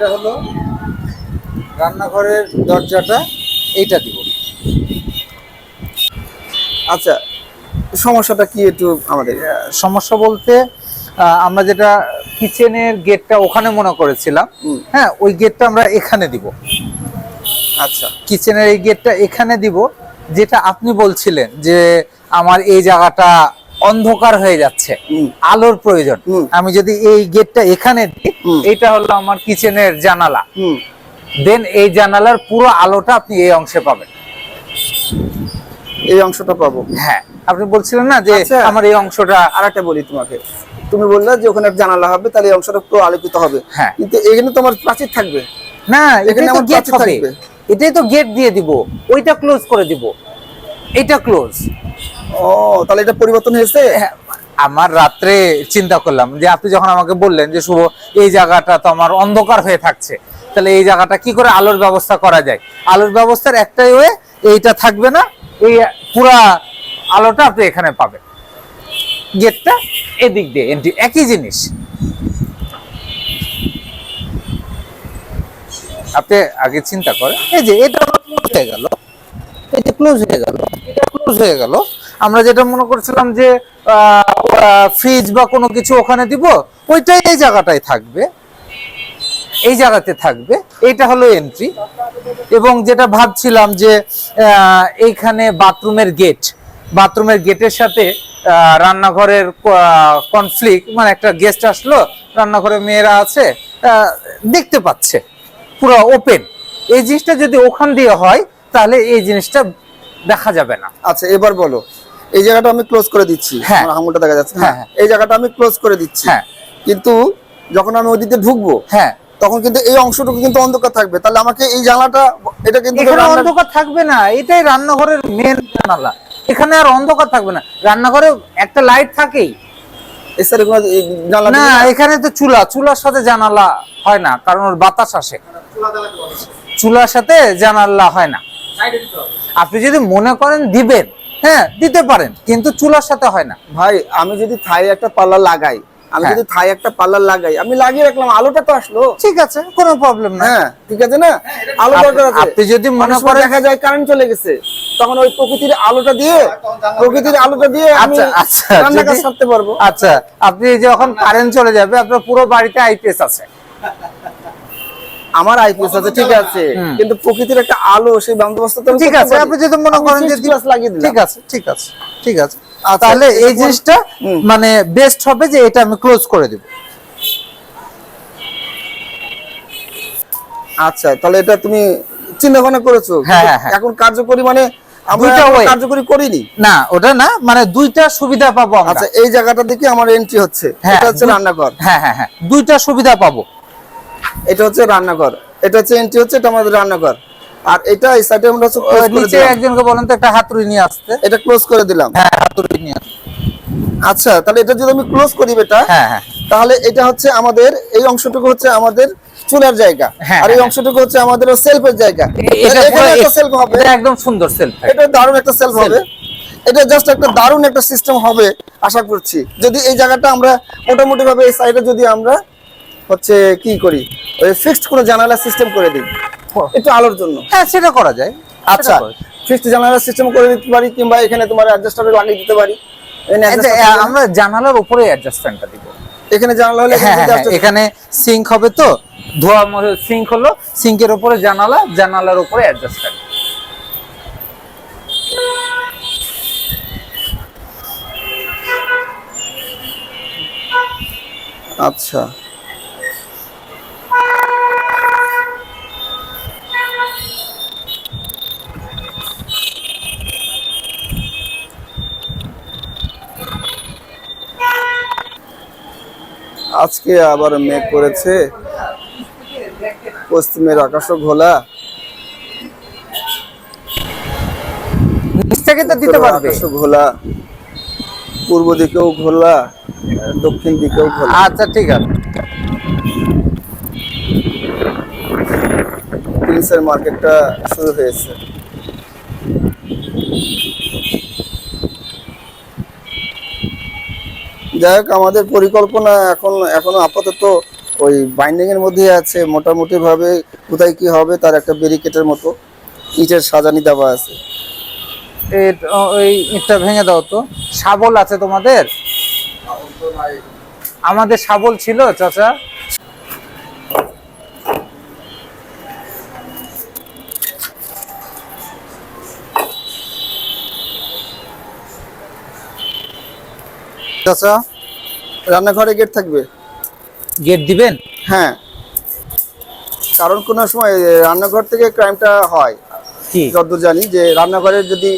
এটা হলো রান্নাঘরের দরজাটা, এইটা দিব। আচ্ছা, সমস্যাটা কি একটু আমাদের? সমস্যা বলতে আমরা যেটা কিচেনের গেটটা ওখানে মনে করেছিলাম, হ্যাঁ ওই গেটটা আমরা এখানে দিব। আচ্ছা, কিচেনের এই গেটটা এখানে দিব, যেটা আপনি বলছিলেন যে আমার এই জায়গাটা অন্ধকার হয়ে যাচ্ছে, আলোর প্রয়োজন। আমি যদি এই গেটটা এখানে দিই, এটা হলো আমার কিচেনের জানালা, দেন এই জানালার পুরো আলোটা আপনি এই অংশে পাবেন। এই অংশটা পাবো? হ্যাঁ, আপনি বলছিলেন না যে আমার এই অংশটা। আর একটা বলি তোমাকে, তুমি বললে যে ওখানে জানালা হবে, তাহলে এই অংশটা পুরো আলোকিত হবে। হ্যাঁ, কিন্তু এখানে তো আমার প্রাচীর থাকবে না, এখানে আমার গেট প্রাচীর থাকবে। এটাই তো গেট দিয়ে দিব, ওইটা ক্লোজ করে দিব, এটা ক্লোজ। ও, তাহলে এটা পরিবর্তন হয়েছে। আমার রাত্রে চিন্তা করলাম যে আপনি যখন আমাকে বললেন যে শুভ এই জায়গাটা তো আমার অন্ধকার হয়ে থাকছে, তাহলে এই জায়গাটা কি করে আলোর ব্যবস্থা করা যায়। আলোর ব্যবস্থার একটাই ওয়ে, এইটা থাকবে না, এই পুরা আলোটা আপনি এখানে পাবেন। গেটটা এদিক দিয়ে এন্ট্রি, একই জিনিস। আপনি আগে চিন্তা করেন, এই যে এটা ক্লোজ হয়ে গেল, এটা ক্লোজ হয়ে গেল, এটা ক্লোজ হয়ে গেল। আমরা যেটা মনে করছিলাম যে ফ্রিজ বা কোনো কিছু ওখানে দিব, ওইটাই এই জায়গাটায় থাকবে, এই জায়গাতে থাকবে। এইটা হলো এন্ট্রি। এবং যেটা ভাবছিলাম যে এইখানে বাথরুমের গেট, বাথরুমের গেটের সাথে রান্নাঘরের কনফ্লিক্ট, মানে একটা গেস্ট আসলো, রান্নাঘরে মেয়েরা আছে, দেখতে পাচ্ছে পুরো ওপেন, এই জিনিসটা যদি ওখান দিয়ে হয় তাহলে এই জিনিসটা দেখা যাবে না। আচ্ছা, এবার বলো, এই জায়গাটা আমি ক্লোজ করে দিচ্ছি, আমার আঙুলটা দেখা যাচ্ছে, হ্যাঁ এই জায়গাটা আমি ক্লোজ করে দিচ্ছি, হ্যাঁ, কিন্তু যখন আমি ওইদিকে ঢুকবো, হ্যাঁ তখন কিন্তু এই অংশটুকু কিন্তু অন্ধকার থাকবে। তাহলে আমাকে এই জানালাটা, এটা কিন্তু এখানে অন্ধকার থাকবে না, এটাই রান্নাঘরের মেন জানালা, এখানে আর অন্ধকার থাকবে না। রান্নাঘরে একটা লাইট থাকেই না, এখানে তো চুলার সাথে জানালা হয় না, কারণ ওর বাতাস আসে, চুলার সাথে জানালা হয় না। আপনি যদি মনে করেন দিবেন, হ্যাঁ দিতে পারেন, কিন্তু চুলার সাথে হয় না। ভাই, আমি যদি থাই একটা পাল্লা লাগাই, আমি লাগিয়ে রাখলাম, আলোটা তো আসলো, ঠিক আছে, কোনো প্রবলেম না। হ্যাঁ ঠিক আছে না, আলো দরকার আছে। আপনি যদি মনে করেন দেখা যায় কারেন্ট চলে গেছে, তখন ওই প্রকৃতির আলোটা দিয়ে আমি রান্নার কাজ করতে পারবো। আচ্ছা, আপনি যখন কারেন্ট চলে যাবে, আপনার পুরো বাড়িতে আইপিএস আছে। আমার আইপিএস আছে, ঠিক আছে, কিন্তু প্রকৃতির একটা আলো, সেই বন্দোবস্ত তো ঠিক আছে। আপনি যদি মনে করেন যে লাগিয়ে দিলাম, ঠিক আছে, ঠিক আছে, ঠিক আছে, তাহলে এই জিনিসটা মানে বেস্ট হবে যে এটা আমি ক্লোজ করে দেব। আচ্ছা, তাহলে এটা তুমি চিন্তা ভাবনা করেছো? হ্যাঁ, এখন কার্যকরী মানে আমরা কার্যকরী করিনি না, ওটা না, মানে দুইটা সুবিধা পাবো আমরা। আচ্ছা, এই জায়গাটা থেকে আমার এন্ট্রি হচ্ছে, এটা হচ্ছে রান্নাঘর। হ্যাঁ, দুইটা সুবিধা পাবো। এটা হচ্ছে রান্নাঘর, এটা হচ্ছে এন্ট্রি হচ্ছে, এটা আমাদের রান্নাঘর। আর এটা এই সাইডে আমরা নিচে একজনকে বলেন তো একটা হাতুড়ি নিয়ে আসতে। এটা ক্লোজ করে দিলাম। হ্যাঁ, হাতুড়ি নিয়ে আসতে। আচ্ছা, তাহলে এটা যদি আমি ক্লোজ করি এটা, তাহলে এটা হচ্ছে আমাদের, এই অংশটুকু হচ্ছে আমাদের চুলার জায়গা, আর এই অংশটুকু হচ্ছে আমাদের সেলফের জায়গা। এখানে একটা সেলফ হবে, এটা একদম সুন্দর সেলফ, এটা দারুণ একটা সেলফ হবে, এটা জাস্ট একটা দারুণ একটা সিস্টেম হবে আশা করছি। যদি এই জায়গাটা আমরা মোটামুটি ভাবে এই সাইডে যদি আমরা হচ্ছে কি করি, ওই ফিক্সড কোনো জানালা সিস্টেম করে দিই একটু আলোর জন্য। হ্যাঁ, সেটা করা যায়। আচ্ছা, ফিক্সড জানালা সিস্টেম করে দিতে পারি, কিংবা এখানে তোমার অ্যাডজাস্টার লাগিয়ে দিতে পারি। আমরা জানালার উপরে অ্যাডজাস্টমেন্টটা দিব, এখানে জানালা হলে এখানে সিঙ্ক হবে, তো ধোয়া সিঙ্ক হলো, সিঙ্কের উপরে জানালা, জানালার উপরে অ্যাডজাস্টমেন্ট। আচ্ছা, আজকে আবার মেঘ করেছে, পশ্চিমের আকাশও ঘোলা, নিচ থেকে তো দিতে পারবে, আকাশও ঘোলা, পূর্ব দিকেও ঘোলা, দক্ষিণ দিকেও ঘোলা। আচ্ছা, ঠিক আছে। প্রিন্সের মার্কেটটা শুরু হয়েছে। যাই হোক, আমাদের পরিকল্পনা এখনো আপাতত ওই বাইন্ডিং এর মধ্যে আছে মোটামুটি ভাবে কোথায় কি হবে তার একটা ব্যারিকেডের মতো ইটের সাজানি দেওয়া আছে। ওই ইটটা ভেঙে দাও তো। শাবল আছে তোমাদের? আমাদের শাবল ছিল চাচা। চাচা রান্নাঘরে গেট থাকবে? গেট দিবেন? হ্যাঁ, কারণ কোন সময় রান্নাঘর থেকে ক্রাইমটা হয়, কি যতদূর জানি যে রান্নাঘরের যদি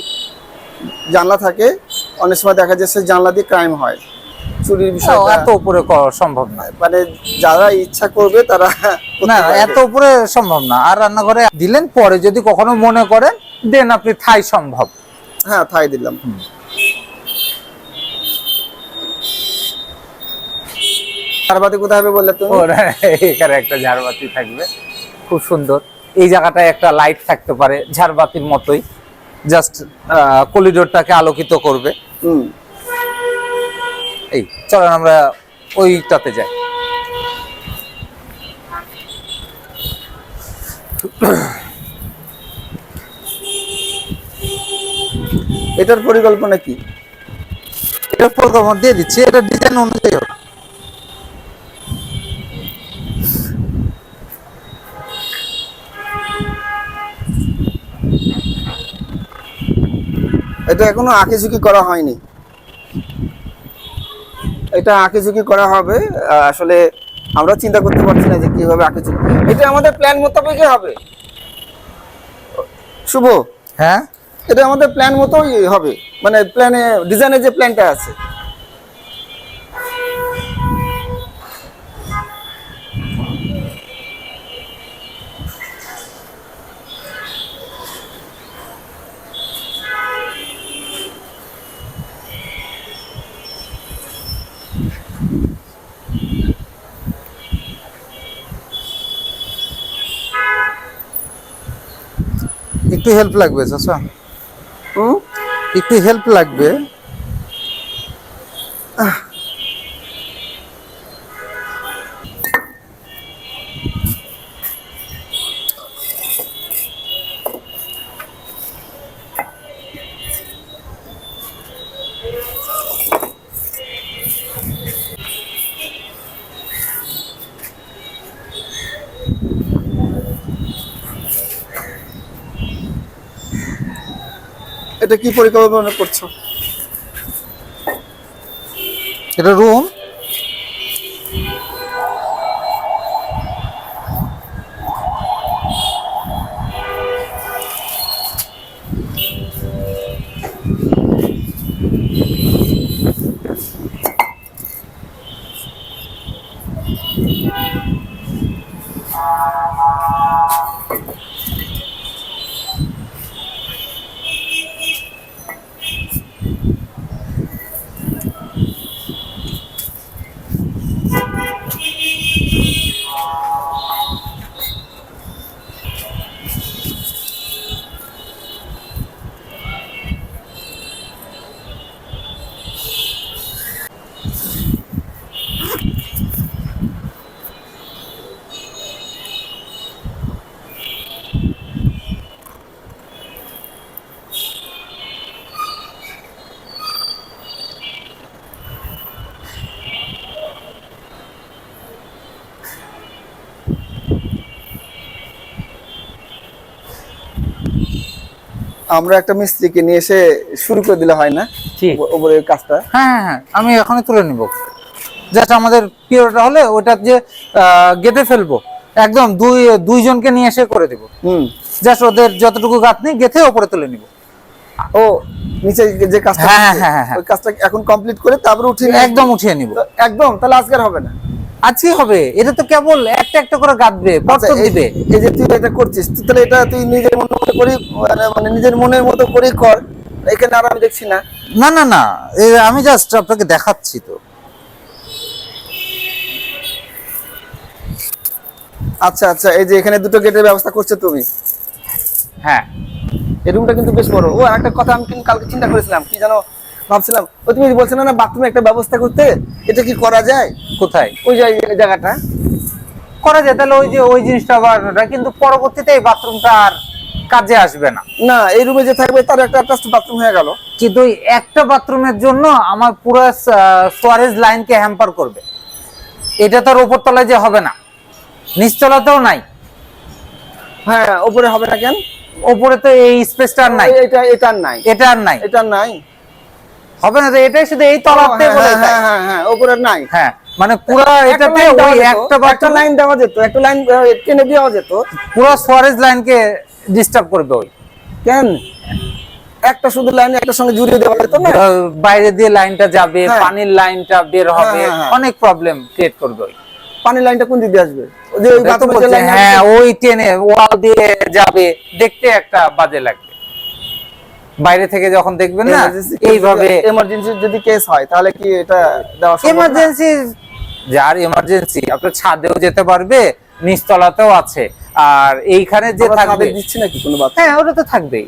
জানলা থাকে অনেক সময় দেখা যাচ্ছে জানলা দিয়ে ক্রাইম হয়, চুরির বিষয়। এত উপরে করা সম্ভব না, মানে যারা ইচ্ছা করবে তারা না এত উপরে সম্ভব না। আর রান্নাঘরে দিলেন, পরে যদি কখনো মনে করেন দেন আপনি থাই সম্ভব। হ্যাঁ, থাই দিলাম। ঝাড়বাতি কোথায় হবে বললে তুমি? এখানে একটা ঝাড়বাতি থাকবে, খুব সুন্দর। এই জায়গাটায় একটা লাইট থাকতে পারে ঝাড়বাতির মতোই, জাস্ট করিডোরটাকে আলোকিত করবে। এই চলেন আমরা ওইটাতে যাই। এটার পরিকল্পনা কি? এটার পরিকল্পনা দিয়ে দিচ্ছি, এটা ডিজাইন অনুযায়ী হবে। এটা এখনো আঁকিঝুঁকি করা হয়নি, এটা আঁকিঝুঁকি করা হবে। আসলে আমরা চিন্তা করতে পারছি না যে কিভাবে আঁকিঝুঁকি, এটা আমাদের প্ল্যান মোতাবেকই হবে। শুভ, হ্যাঁ এটা আমাদের প্ল্যান মতোই হবে, মানে প্ল্যানে ডিজাইনের যে প্ল্যানটা আছে। একটু হেল্প লাগবে চাচা, হুম, একটু হেল্প লাগবে। এটা কি পরিকল্পনা করছো? এটা রুম, আমরা একটা মিস্ত্রিকে নিয়ে এসে শুরু করে দিলে হয় না ঠিক উপরের কাজটা? হ্যাঁ হ্যাঁ হ্যাঁ, আমি এখনই তুলে নিব। জাস্ট আমাদের পিওরটা হলে ওটা যে গেঁথে ফেলবো, একদম দুইজনকে নিয়ে এসে করে দিব। জাস্ট ওদের যতটুকু গাঁথনি গেঁথে ওপরে তুলে নিব। ও নিচে যে কাজটা, হ্যাঁ হ্যাঁ হ্যাঁ, ওই কাজটা এখন কমপ্লিট করে তারপরে উঠিয়ে একদম উঠিয়ে নিব। একদম, তাহলে আজকে আর হবে না। আজকে হবে, এটা তো কেবল একটা একটা করে গাঁথবে, পর্তন দিবে। এই যে তুই এটা করছিস, তাহলে এটা তুই নিজের মতো করে মানে নিজের মনের মতো করে কর, এখানে আর আমি দেখছি না। না না না, আমি জাস্ট আপনাকে দেখাচ্ছি তো। আচ্ছা আচ্ছা, এই যে এখানে দুটো গেটের ব্যবস্থা করছো তুমি। হ্যাঁ, এই রুমটা কিন্তু বেশ বড়। ও একটা কথা আমি কিন্তু কালকে চিন্তা করেছিলাম, কি জানো ভাবছিলাম, ও তুমি বলছো না বাথরুমে একটা ব্যবস্থা করতে, এটা কি করা যায়? কোথায়? ওই জায়গাটা করা যায়, তাহলে ওই যে ওই জিনিসটা আবার কিন্তু পরবর্তীতে এই বাথরুমটা আর কাজে আসবে না। না, এই রুমে যে থাকবে তার একটা অ্যাটাচড বাথরুম হয়ে গেল। কিন্তু ওই একটা বাথরুমের জন্য আমার পুরো সোয়ারেজ লাইনকে হ্যাম্পার করবে। এটা তো আর উপর তলায় যে হবে না, নিচতলাতেও নাই। হ্যাঁ, উপরে হবে না কেন? উপরে তো এই স্পেসটা আর নাই, এটা আর নাই, এটা আর নাই, এটা আর নাই, হবে না তো, এটাই শুধু এই তলাতে বলে যায়। হ্যাঁ হ্যাঁ হ্যাঁ, উপরে আর নাই। হ্যাঁ, মানে পুরো এটাতে ওই একটা একটা বাথরুম লাইন দেওয়া যেত, একটা লাইন টেনে দেওয়া যেত। পুরো সোয়ারেজ লাইনকে ডিস্টার্ব করবে ওই। কেন? একটা শুধু লাইন একটা সঙ্গে জুড়ে দেওয়া যেত না? বাইরে দিয়ে লাইনটা যাবে, হ্যাঁ। পানির লাইনটা বের হবে, হ্যাঁ, হ্যাঁ। অনেক প্রবলেম ক্রিয়েট করবে ওই। পানির লাইনটা কোন দিক দিয়ে আসবে? ওই যে ওই এটা তো বাথরুমের যে বলছে, লাইন হ্যাঁ ওই টেনে ওয়াল দিয়ে যাবে, দেখতে একটা বাজে লাগবে বাইরে থেকে যখন দেখবেন না এইভাবে। এমার্জেন্সি যদি কেস হয় তাহলে কি এটা দেওয়া সম্ভব না? এমার্জেন্সি, যার এমার্জেন্সি আপনার ছাদেও যেতে পারবে, নিচতলাতেও আছে, আর এইখানে যে আমরা থাকবে, ছাদে দিচ্ছি নাকি কোনো বাথরুম? হ্যাঁ ওটা তো থাকবেই।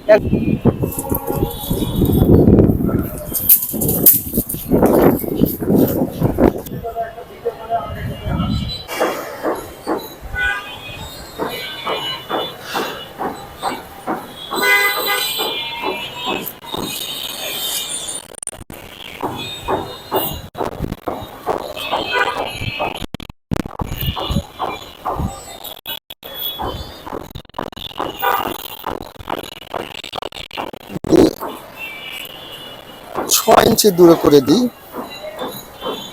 ছয় ইঞ্চি দূরে করে দিই,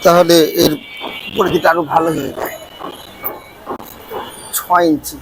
তাহলে এর পরিধিটা আরো ভালো হয়ে যায়। 6 ইঞ্চি